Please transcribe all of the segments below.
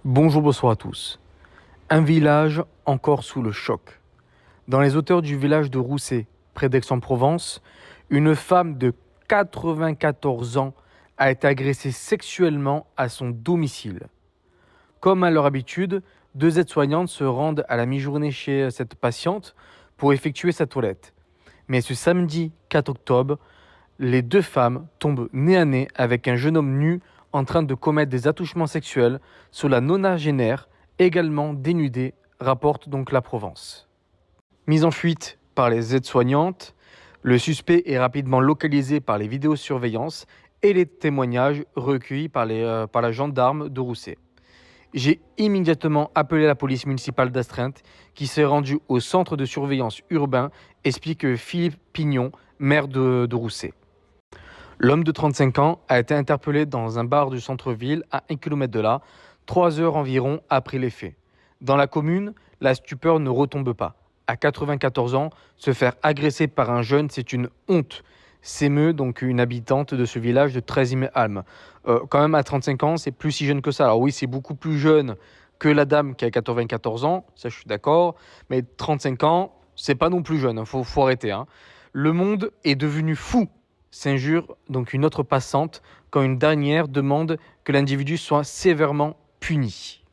Bonjour, bonsoir à tous. Un village encore sous le choc. Dans les hauteurs du village de Rousset, près d'Aix-en-Provence, une femme de 94 ans a été agressée sexuellement à son domicile. Comme à leur habitude, deux aides-soignantes se rendent à la mi-journée chez cette patiente pour effectuer sa toilette. Mais ce samedi 4 octobre, les deux femmes tombent nez à nez avec un jeune homme nu en train de commettre des attouchements sexuels sur la nonagénaire, également dénudée, rapporte donc la Provence. Mise en fuite par les aides-soignantes, le suspect est rapidement localisé par les vidéosurveillances et les témoignages recueillis par la gendarme de Rousset. J'ai immédiatement appelé la police municipale d'Astreinte qui s'est rendue au centre de surveillance urbain, explique Philippe Pignon, maire de Rousset. L'homme de 35 ans a été interpellé dans un bar du centre-ville à 1 km de là, 3 heures environ après les faits. Dans la commune, la stupeur ne retombe pas. À 94 ans, se faire agresser par un jeune, c'est une honte, s'émeut donc une habitante de ce village de 13e-Alme. Quand même, à 35 ans, c'est plus si jeune que ça. Alors oui, c'est beaucoup plus jeune que la dame qui a 94 ans, ça je suis d'accord, mais 35 ans, c'est pas non plus jeune, faut arrêter. Hein. Le monde est devenu fou, s'injure donc une autre passante quand une dernière demande que l'individu soit sévèrement puni.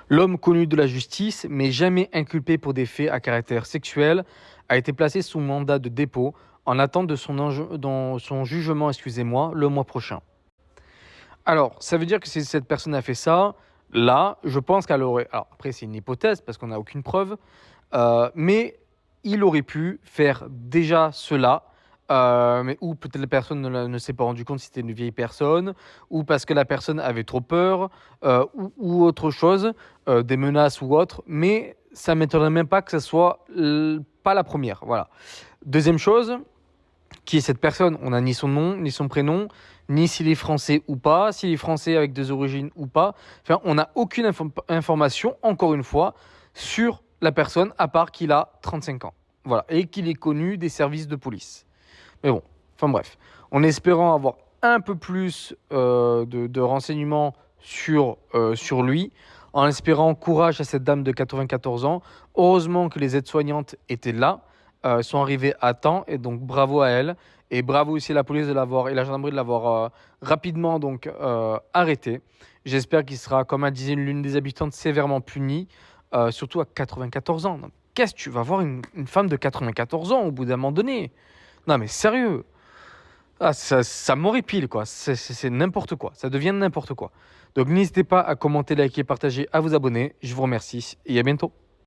L'homme connu de la justice, mais jamais inculpé pour des faits à caractère sexuel, a été placé sous mandat de dépôt en attente de son jugement le mois prochain. Alors, ça veut dire que si cette personne a fait ça, là, je pense qu'elle aurait... Alors, après, c'est une hypothèse parce qu'on n'a aucune preuve, mais il aurait pu faire déjà cela, mais ou peut-être la personne ne s'est pas rendu compte si c'était une vieille personne, ou parce que la personne avait trop peur, ou autre chose, des menaces ou autre, mais ça ne m'étonnerait même pas que ce soit pas la première. Voilà. Deuxième chose, qui est cette personne? On n'a ni son nom, ni son prénom, ni s'il est français ou pas, s'il est français avec des origines ou pas. Enfin, on n'a aucune information, encore une fois, sur la personne, à part qu'il a 35 ans. Voilà, et qu'il est connu des services de police. Mais bon, enfin bref, en espérant avoir un peu plus de renseignements sur lui, en espérant courage à cette dame de 94 ans. Heureusement que les aides-soignantes étaient là, sont arrivées à temps, et donc bravo à elles. Et bravo aussi à la police de l'avoir et la gendarmerie de l'avoir rapidement donc arrêté. J'espère qu'il sera, comme elle disait, l'une des habitantes sévèrement punie, surtout à 94 ans. Donc, qu'est-ce que tu vas voir une femme de 94 ans au bout d'un moment donné? Non mais sérieux, ah, ça m'horripile quoi, c'est n'importe quoi, ça devient n'importe quoi. Donc n'hésitez pas à commenter, liker, partager, à vous abonner, je vous remercie et à bientôt.